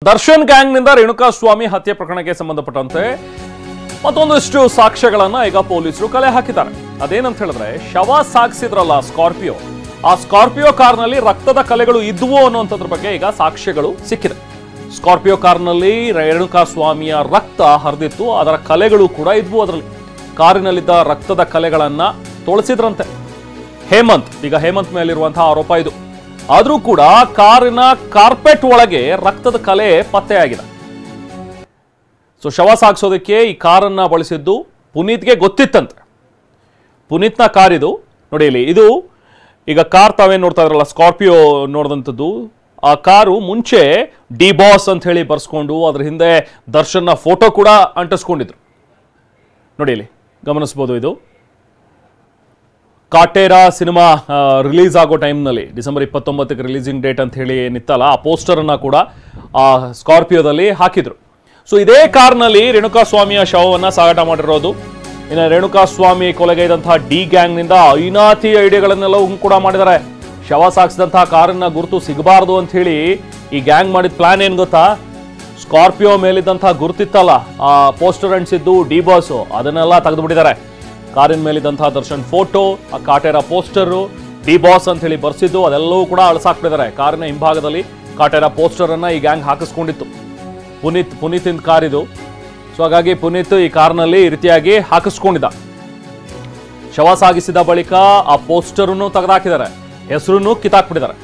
ದರ್ಶನ್ ಗ್ಯಾಂಗ್ನಿಂದ ರೇಣುಕಾಸ್ವಾಮಿ ಹತ್ಯೆ ಪ್ರಕರಣಕ್ಕೆ ಸಂಬಂಧಪಟ್ಟಂತೆ ಮತ್ತೊಂದಷ್ಟು ಸಾಕ್ಷ್ಯಗಳನ್ನ ಈಗ ಪೊಲೀಸರು ಕಲೆ ಹಾಕಿದ್ದಾರೆ. ಅದೇನಂತ ಹೇಳಿದ್ರೆ, ಶವ ಸಾಗಿಸಿದ್ರಲ್ಲ ಸ್ಕಾರ್ಪಿಯೋ, ಆ ಸ್ಕಾರ್ಪಿಯೋ ಕಾರ್ನಲ್ಲಿ ರಕ್ತದ ಕಲೆಗಳು ಇದ್ವು ಅನ್ನುವಂಥದ್ರ ಬಗ್ಗೆ ಈಗ ಸಾಕ್ಷ್ಯಗಳು ಸಿಕ್ಕಿದೆ. ಸ್ಕಾರ್ಪಿಯೋ ಕಾರ್ನಲ್ಲಿ ರೇಣುಕಾಸ್ವಾಮಿಯ ರಕ್ತ ಹರಿದಿತ್ತು, ಅದರ ಕಲೆಗಳು ಕೂಡ ಇದ್ವು. ಅದರಲ್ಲಿ ಕಾರಿನಲ್ಲಿದ್ದ ರಕ್ತದ ಕಲೆಗಳನ್ನ ತೊಳಸಿದ್ರಂತೆ ಹೇಮಂತ್. ಈಗ ಹೇಮಂತ್ ಮೇಲಿರುವಂತಹ ಆರೋಪ ಇದು. ಆದ್ರೂ ಕೂಡ ಕಾರಿನ ಕಾರ್ಪೆಟ್ ಒಳಗೆ ರಕ್ತದ ಕಲೆ ಪತ್ತೆಯಾಗಿದೆ. ಸೊ ಶವ ಸಾಗಿಸೋದಕ್ಕೆ ಈ ಕಾರನ್ನ ಬಳಸಿದ್ದು ಪುನೀತ್ಗೆ ಗೊತ್ತಿತ್ತಂತೆ. ಪುನೀತ್ನ ಕಾರ್ ಇದು. ನೋಡಿ ಇಲ್ಲಿ, ಇದು ಈಗ ಕಾರ್ ತಾವೇನು ನೋಡ್ತಾ ಇದ್ರಲ್ಲ, ಸ್ಕಾರ್ಪಿಯೋ ನೋಡಿದಂಥದ್ದು. ಆ ಕಾರು ಮುಂಚೆ ಡಿ ಬಾಸ್ ಅಂತ ಹೇಳಿ ಬರ್ಸ್ಕೊಂಡು ಅದ್ರ ಹಿಂದೆ ದರ್ಶನ್ನ ಫೋಟೋ ಕೂಡ ಅಂಟಿಸ್ಕೊಂಡಿದ್ರು. ನೋಡಿ ಇಲ್ಲಿ ಗಮನಿಸ್ಬೋದು. ಇದು ಕಾಟೇರಾ ಸಿನಿಮಾ ರಿಲೀಸ್ ಆಗೋ ಟೈಮ್ನಲ್ಲಿ ಡಿಸೆಂಬರ್ 29ಕ್ಕೆ ರಿಲೀಸಿಂಗ್ ಡೇಟ್ ಅಂತ ಹೇಳಿ ಏನಿತ್ತಲ್ಲ, ಆ ಪೋಸ್ಟರನ್ನು ಕೂಡ ಆ ಸ್ಕಾರ್ಪಿಯೋದಲ್ಲಿ ಹಾಕಿದ್ರು. ಸೊ ಇದೇ ಕಾರ್ನಲ್ಲಿ ರೇಣುಕಾಸ್ವಾಮಿಯ ಶವವನ್ನು ಸಾಗಾಟ ಮಾಡಿರೋದು. ಇನ್ನು ರೇಣುಕಾಸ್ವಾಮಿ ಕೊಲೆಗೈದಂತಹ ಡಿ ಗ್ಯಾಂಗ್ನಿಂದ ಐನಾತಿ ಐಡಿಯಾಗಳನ್ನೆಲ್ಲವೂ ಕೂಡ ಮಾಡಿದ್ದಾರೆ. ಶವ ಸಾಗಿಸಿದಂತಹ ಕಾರನ್ನ ಗುರುತು ಸಿಗಬಾರ್ದು ಅಂತ ಹೇಳಿ ಈ ಗ್ಯಾಂಗ್ ಮಾಡಿದ ಪ್ಲಾನ್ ಏನು ಗೊತ್ತಾ? ಸ್ಕಾರ್ಪಿಯೋ ಮೇಲಿದ್ದಂತಹ ಗುರುತಿತ್ತಲ್ಲ, ಆ ಪೋಸ್ಟರ್ ಅಂಟಿಸಿದ್ದು ಡಿ ಬಾಸು, ಅದನ್ನೆಲ್ಲ ತೆಗೆದುಬಿಟ್ಟಿದ್ದಾರೆ. ಕಾರಿನ ಮೇಲಿದ್ದಂತಹ ದರ್ಶನ್ ಫೋಟೋ, ಆ ಕಾಟೇರಾ ಪೋಸ್ಟರು, ಡಿ ಬಾಸ್ ಅಂತ ಹೇಳಿ ಬರ್ಸಿದ್ದು ಅದೆಲ್ಲವೂ ಕೂಡ ಅಳಸಾಕ್ಬಿಟ್ಟಿದ್ದಾರೆ. ಕಾರಿನ ಹಿಂಭಾಗದಲ್ಲಿ ಕಾಟೇರಾ ಪೋಸ್ಟರ್ ಅನ್ನ ಈ ಗ್ಯಾಂಗ್ ಹಾಕಿಸ್ಕೊಂಡಿತ್ತು. ಪುನೀತಿನ ಕಾರ್ ಇದು. ಸೊ ಹಾಗಾಗಿ ಪುನೀತ್ ಈ ಕಾರ್ನಲ್ಲಿ ಈ ರೀತಿಯಾಗಿ ಹಾಕಿಸ್ಕೊಂಡಿದ್ದ. ಶವ ಸಾಗಿಸಿದ ಬಳಿಕ ಆ ಪೋಸ್ಟರನ್ನು ತೆಗೆದಾಕಿದ್ದಾರೆ, ಹೆಸರನ್ನು ಕಿತ್ತಾಕ್ಬಿಟ್ಟಿದ್ದಾರೆ.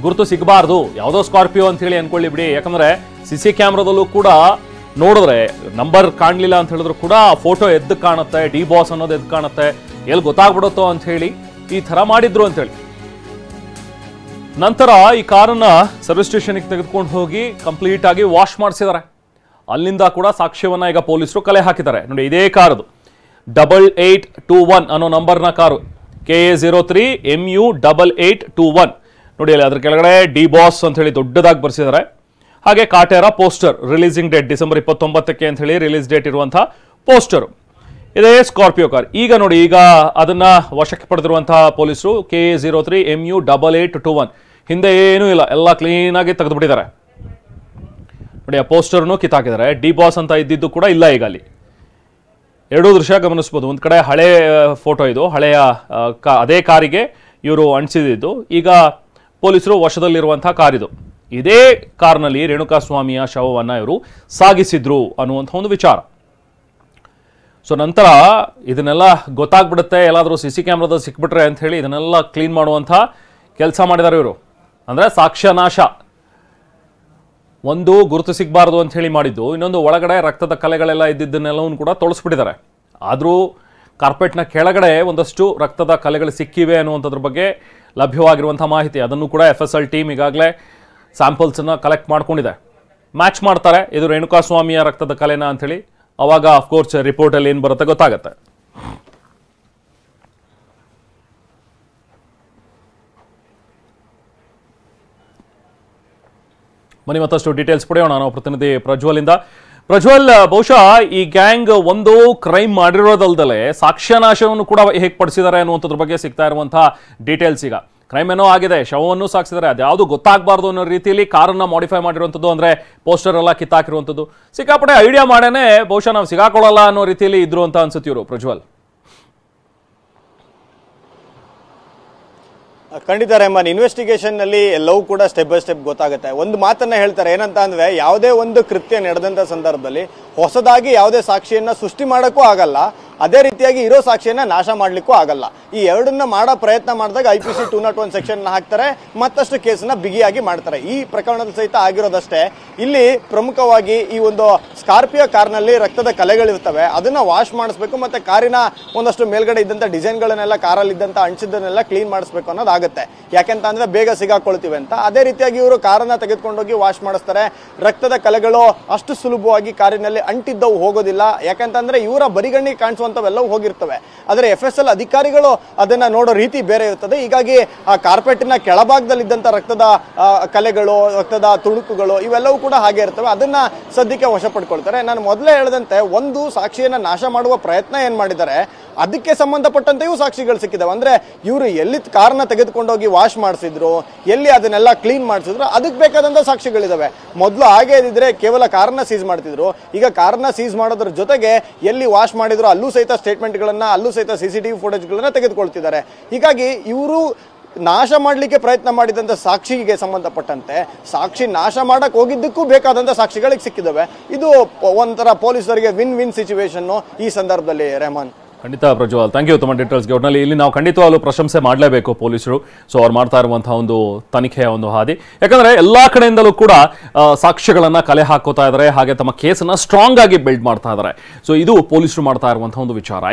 ಗುರುತು ಸಿಗಬಾರ್ದು, ಯಾವುದೋ ಸ್ಕಾರ್ಪಿಯೋ ಅಂತ ಹೇಳಿ ಅನ್ಕೊಳ್ಳಿ ಬಿಡಿ. ಯಾಕಂದ್ರೆ ಸಿಸಿ ಕ್ಯಾಮ್ರಾದಲ್ಲೂ ಕೂಡ ನೋಡಿದ್ರೆ ನಂಬರ್ ಕಾಣಲಿಲ್ಲ ಅಂತ ಹೇಳಿದ್ರು ಕೂಡ ಫೋಟೋ ಎದ್ದು ಕಾಣುತ್ತೆ, ಡಿ ಬಾಸ್ ಅನ್ನೋದು ಎದ್ದು ಕಾಣುತ್ತೆ. ಎಲ್ಲಿ ಗೊತ್ತಾಗ್ಬಿಡುತ್ತೋ ಅಂತ ಹೇಳಿ ಈ ತರ ಮಾಡಿದ್ರು ಅಂತ ಹೇಳಿ. ನಂತರ ಈ ಕಾರನ್ನ ಸರ್ವಿಸ್ ಸ್ಟೇಷನ್ಗೆ ತೆಗೆದುಕೊಂಡು ಹೋಗಿ ಕಂಪ್ಲೀಟ್ ಆಗಿ ವಾಶ್ ಮಾಡಿಸಿದ್ದಾರೆ. ಅಲ್ಲಿಂದ ಕೂಡ ಸಾಕ್ಷ್ಯವನ್ನ ಈಗ ಪೊಲೀಸರು ಕಲೆ ಹಾಕಿದ್ದಾರೆ. ನೋಡಿ, ಇದೇ ಕಾರದು 8821 ಅನ್ನೋ ನಂಬರ್ನ ಕಾರು, KA03 MU 8821. ನೋಡಿ ಅಲ್ಲಿ ಅದ್ರ ಕೆಳಗಡೆ ಡಿ ಬಾಸ್ ಅಂತ ಹೇಳಿ ದೊಡ್ಡದಾಗಿ ಬರ್ಸಿದ್ದಾರೆ. ಹಾಗೆ Kaatera poster, releasing date December 29ಕ್ಕೆ ಅಂತ ಹೇಳಿ ರಿಲೀಸ್ ಡೇಟ್ ಇರುವಂತಹ ಪೋಸ್ಟರ್. ಇದೇ ಸ್ಕಾರ್ಪಿಯೋ ಕಾರ್. ಈಗ ನೋಡಿ, ಈಗ ಅದನ್ನ ವಶಕ್ಕೆ ಪಡೆದಿರುವಂತಹ ಪೊಲೀಸರು KA03 MU 8821. ಹಿಂದೆ ಏನೂ ಇಲ್ಲ, ಎಲ್ಲ ಕ್ಲೀನ್ ಆಗಿ ತೆಗೆದುಬಿಟ್ಟಿದ್ದಾರೆ. ನೋಡಿ, ಆ ಪೋಸ್ಟರ್ನು ಕಿತ್ತಾಕಿದ್ದಾರೆ. ಡಿ ಬಾಸ್ ಅಂತ ಇದ್ದಿದ್ದು ಕೂಡ ಇಲ್ಲ ಈಗ ಅಲ್ಲಿ. ಎರಡೂ ದೃಶ್ಯ ಗಮನಿಸಬಹುದು. ಒಂದು ಕಡೆ ಹಳೆ ಫೋಟೋ ಇದು, ಹಳೆಯ ಅದೇ ಕಾರಿಗೆ ಇವರು ಅಂಟಿಸಿದ್ದು. ಈಗ ಪೊಲೀಸರು ವಶದಲ್ಲಿರುವಂತಹ ಕಾರಿದು. ಇದೇ ಕಾರ್ನಲ್ಲಿ ರೇಣುಕಾಸ್ವಾಮಿಯ ಶವವನ್ನು ಇವರು ಸಾಗಿಸಿದ್ರು ಅನ್ನುವಂಥ ಒಂದು ವಿಚಾರ. ಸೊ ನಂತರ ಇದನ್ನೆಲ್ಲ ಗೊತ್ತಾಗ್ಬಿಡುತ್ತೆ, ಎಲ್ಲಾದರೂ CC ಕ್ಯಾಮ್ರಾದಲ್ಲಿ ಸಿಕ್ಬಿಟ್ರೆ ಅಂತ ಹೇಳಿ ಇದನ್ನೆಲ್ಲ ಕ್ಲೀನ್ ಮಾಡುವಂಥ ಕೆಲಸ ಮಾಡಿದ್ದಾರೆ ಇವರು. ಅಂದರೆ ಸಾಕ್ಷ್ಯ ನಾಶ. ಒಂದು ಗುರುತು ಸಿಗಬಾರ್ದು ಅಂತ ಹೇಳಿ ಮಾಡಿದ್ದು, ಇನ್ನೊಂದು ಒಳಗಡೆ ರಕ್ತದ ಕಲೆಗಳೆಲ್ಲ ಇದ್ದಿದ್ದನ್ನೆಲ್ಲವೂ ಕೂಡ ತೊಳಸ್ಬಿಟ್ಟಿದ್ದಾರೆ. ಆದರೂ ಕಾರ್ಪೆಟ್ನ ಕೆಳಗಡೆ ಒಂದಷ್ಟು ರಕ್ತದ ಕಲೆಗಳು ಸಿಕ್ಕಿವೆ ಅನ್ನುವಂಥದ್ರ ಬಗ್ಗೆ ಲಭ್ಯವಾಗಿರುವಂಥ ಮಾಹಿತಿ, ಅದನ್ನು ಕೂಡ FSL ಟೀಮ್ ಈಗಾಗಲೇ ಸ್ಯಾಂಪಲ್ಸನ್ನು ಕಲೆಕ್ಟ್ ಮಾಡ್ಕೊಂಡಿದೆ. ಮ್ಯಾಚ್ ಮಾಡ್ತಾರೆ, ಇದು ರೇಣುಕಾಸ್ವಾಮಿಯ ರಕ್ತದ ಕಲೆನ ಅಂಥೇಳಿ. ಅವಾಗ ಅಫ್ಕೋರ್ಸ್ ರಿಪೋರ್ಟಲ್ಲಿ ಏನು ಬರುತ್ತೆ ಗೊತ್ತಾಗುತ್ತೆ. ಬನ್ನಿ ಮತ್ತಷ್ಟು ಡೀಟೇಲ್ಸ್ ಪಡೆಯೋಣ ನಾವು ಪ್ರತಿನಿಧಿ ಪ್ರಜ್ವಲಿಂದ. ಪ್ರಜ್ವಲ್, ಬಹುಶಃ ಈ ಗ್ಯಾಂಗ್ ಒಂದು ಕ್ರೈಮ್ ಮಾಡಿರೋದಲ್ದಲೆ ಸಾಕ್ಷ್ಯನಾಶವನ್ನು ಕೂಡ ಹೇಗೆ ಪಡಿಸಿದ್ದಾರೆ ಅನ್ನುವಂಥದ್ರ ಬಗ್ಗೆ ಸಿಗ್ತಾ ಇರುವಂತಹ ಡೀಟೇಲ್ಸ್. ಈಗ ಕ್ರೈಮ್ ಏನೋ ಆಗಿದೆ, ಶವವನ್ನು ಸಾಗಿಸಿದ್ದಾರೆ, ಅದ್ಯಾವುದು ಗೊತ್ತಾಗಬಾರ್ದು ಅನ್ನೋ ರೀತಿಯಲ್ಲಿ ಕಾರನ್ನ ಮಾಡಿಫೈ ಮಾಡಿರುವಂಥದ್ದು, ಅಂದರೆ ಪೋಸ್ಟರ್ ಎಲ್ಲ ಕಿತ್ತಾಕಿರುವಂಥದ್ದು. ಸಿಕ್ಕಾಪಟ್ಟೆ ಐಡಿಯಾ ಮಾಡೇನೆ ಬಹುಶಃ ನಾವು ಸಿಗಾಕೊಳ್ಳಲ್ಲ ಅನ್ನೋ ರೀತಿಯಲ್ಲಿ ಇದ್ರು ಅಂತ ಅನ್ಸುತ್ತೆ ಇವರು. ಪ್ರಜ್ವಲ್, ಖಂಡಿತ ರೆಹಮಾನ್, ಇನ್ವೆಸ್ಟಿಗೇಷನ್ ನಲ್ಲಿ ಎಲ್ಲವೂ ಕೂಡ ಸ್ಟೆಪ್ ಬೈ ಸ್ಟೆಪ್ ಗೊತ್ತಾಗುತ್ತೆ. ಒಂದು ಮಾತನ್ನ ಹೇಳ್ತಾರೆ, ಏನಂತ ಅಂದ್ರೆ ಯಾವುದೇ ಒಂದು ಕೃತ್ಯ ನಡೆದಂತ ಸಂದರ್ಭದಲ್ಲಿ ಹೊಸದಾಗಿ ಯಾವುದೇ ಸಾಕ್ಷಿಯನ್ನ ಸೃಷ್ಟಿ ಮಾಡಕ್ಕೂ ಆಗಲ್ಲ, ಅದೇ ರೀತಿಯಾಗಿ ಇರೋ ಸಾಕ್ಷಿಯನ್ನ ನಾಶ ಮಾಡ್ಲಿಕ್ಕೂ ಆಗಲ್ಲ. ಈ ಎರಡನ್ನ ಮಾಡೋ ಪ್ರಯತ್ನ ಮಾಡಿದಾಗ IPC 201 ಸೆಕ್ಷನ್ ಹಾಕ್ತಾರೆ, ಮತ್ತಷ್ಟು ಕೇಸನ್ನ ಬಿಗಿಯಾಗಿ ಮಾಡ್ತಾರೆ. ಈ ಪ್ರಕರಣದಲ್ಲಿ ಸಹಿತ ಆಗಿರೋದಷ್ಟೇ. ಇಲ್ಲಿ ಪ್ರಮುಖವಾಗಿ ಈ ಒಂದು ಸ್ಕಾರ್ಪಿಯೋ ಕಾರ್ನಲ್ಲಿ ರಕ್ತದ ಕಲೆಗಳಿರ್ತವೆ, ಅದನ್ನ ವಾಶ್ ಮಾಡಿಸ್ಬೇಕು, ಮತ್ತೆ ಕಾರಿನ ಒಂದಷ್ಟು ಮೇಲ್ಗಡೆ ಇದ್ದಂತ ಡಿಸೈನ್ಗಳನ್ನೆಲ್ಲ, ಕಾರಲ್ಲಿ ಇದ್ದಂತ ಅಂಟಿಸಿದ್ದನ್ನೆಲ್ಲ ಕ್ಲೀನ್ ಮಾಡಿಸ್ಬೇಕು ಅನ್ನೋದಾಗುತ್ತೆ. ಯಾಕೆಂತ ಅಂದ್ರೆ ಬೇಗ ಸಿಗಾಕೊಳ್ತೀವಿ ಅಂತ. ಅದೇ ರೀತಿಯಾಗಿ ಇವರು ಕಾರನ್ನ ತೆಗೆದುಕೊಂಡೋಗಿ ವಾಶ್ ಮಾಡಿಸ್ತಾರೆ. ರಕ್ತದ ಕಲೆಗಳು ಅಷ್ಟು ಸುಲಭವಾಗಿ ಕಾರಿನಲ್ಲಿ ಅಂಟಿದ್ದವು ಹೋಗೋದಿಲ್ಲ. ಯಾಕಂತಂದ್ರೆ ಇವರ ಬರಿಗಣ್ಣಿಗೆ ಕಾಣಿಸುವಂತವೆಲ್ಲವೂ ಹೋಗಿರ್ತವೆ. ಆದರೆ FSL ಅಧಿಕಾರಿಗಳು ಅದನ್ನ ನೋಡೋ ರೀತಿ ಬೇರೆ ಇರ್ತದೆ. ಹೀಗಾಗಿ ಆ ಕಾರ್ಪೆಟ್ನ ಕೆಳಭಾಗದಲ್ಲಿದ್ದಂಥ ರಕ್ತದ ಕಲೆಗಳು, ರಕ್ತದ ತುಣುಕುಗಳು ಇವೆಲ್ಲವೂ ಕೂಡ ಹಾಗೆ ಇರ್ತವೆ. ಅದನ್ನ ಸದ್ಯಕ್ಕೆ ವಶಪಡ್ಕೊಳ್ತಾರೆ. ನಾನು ಮೊದಲೇ ಹೇಳಿದಂತೆ ಒಂದು ಸಾಕ್ಷಿಯನ್ನ ನಾಶ ಮಾಡುವ ಪ್ರಯತ್ನ ಏನ್ ಮಾಡಿದ್ದಾರೆ, ಅದಕ್ಕೆ ಸಂಬಂಧಪಟ್ಟಂತೆಯೂ ಸಾಕ್ಷಿಗಳು ಸಿಕ್ಕಿದಾವೆ. ಅಂದ್ರೆ ಇವರು ಎಲ್ಲಿ ಕಾರ್ನ ತೆಗೆದುಕೊಂಡೋಗಿ ವಾಶ್ ಮಾಡಿಸಿದ್ರು, ಎಲ್ಲಿ ಅದನ್ನೆಲ್ಲ ಕ್ಲೀನ್ ಮಾಡಿಸಿದ್ರು, ಅದಕ್ಕೆ ಬೇಕಾದಂತ ಸಾಕ್ಷಿಗಳಿದಾವೆ. ಮೊದಲು ಹಾಗೆ ಇದ್ರೆ ಕೇವಲ ಕಾರ್ನ ಸೀಸ್ ಮಾಡ್ತಿದ್ರು. ಈಗ ಕಾರ್ನ ಸೀಸ್ ಮಾಡೋದ್ರ ಜೊತೆಗೆ ಎಲ್ಲಿ ವಾಶ್ ಮಾಡಿದ್ರು ಅಲ್ಲೂ ಸಹಿತ ಸ್ಟೇಟ್ಮೆಂಟ್ಗಳನ್ನ, ಅಲ್ಲೂ ಸಹಿತ CCTV ಫುಟೇಜ್ಗಳನ್ನ ತೆಗೆದುಕೊಳ್ತಿದ್ದಾರೆ. ಹೀಗಾಗಿ ಇವರು ನಾಶ ಮಾಡಲಿಕ್ಕೆ ಪ್ರಯತ್ನ ಮಾಡಿದಂಥ ಸಾಕ್ಷಿಗೆ ಸಂಬಂಧಪಟ್ಟಂತೆ ಸಾಕ್ಷಿ ನಾಶ ಮಾಡಕ್ ಹೋಗಿದ್ದಕ್ಕೂ ಬೇಕಾದಂಥ ಸಾಕ್ಷಿಗಳಿಗೆ ಸಿಕ್ಕಿದ್ದಾವೆ. ಇದು ಒಂಥರ ಪೊಲೀಸರಿಗೆ ವಿನ್ ವಿನ್ ಸಿಚುವೇಶನ್ ಈ ಸಂದರ್ಭದಲ್ಲಿ. ರೆಹಮಾನ್, ಖಂಡಿತ ಪ್ರಜ್ವಲ್, ಥ್ಯಾಂಕ್ ಯು ತುಂಬ ಡೀಟೇಲ್ಸ್ಗೆ. ಒಟ್ಟಿನಲ್ಲಿ ಇಲ್ಲಿ ನಾವು ಖಂಡಿತವಾಗ್ಲೂ ಪ್ರಶಂಸೆ ಮಾಡಲೇಬೇಕು ಪೊಲೀಸರು. ಸೊ ಅವ್ರು ಮಾಡ್ತಾ ಇರುವಂತಹ ಒಂದು ತನಿಖೆಯ ಒಂದು ಹಾದಿ, ಯಾಕಂದ್ರೆ ಎಲ್ಲಾ ಕಡೆಯಿಂದಲೂ ಕೂಡ ಸಾಕ್ಷ್ಯಗಳನ್ನ ಕಲೆ ಹಾಕೋತಾ ಇದ್ದಾರೆ, ಹಾಗೆ ತಮ್ಮ ಕೇಸನ್ನ ಸ್ಟ್ರಾಂಗ್ ಆಗಿ ಬಿಲ್ಡ್ ಮಾಡ್ತಾ ಇದ್ದಾರೆ. ಸೊ ಇದು ಪೊಲೀಸರು ಮಾಡ್ತಾ ಇರುವಂತಹ ಒಂದು ವಿಚಾರ.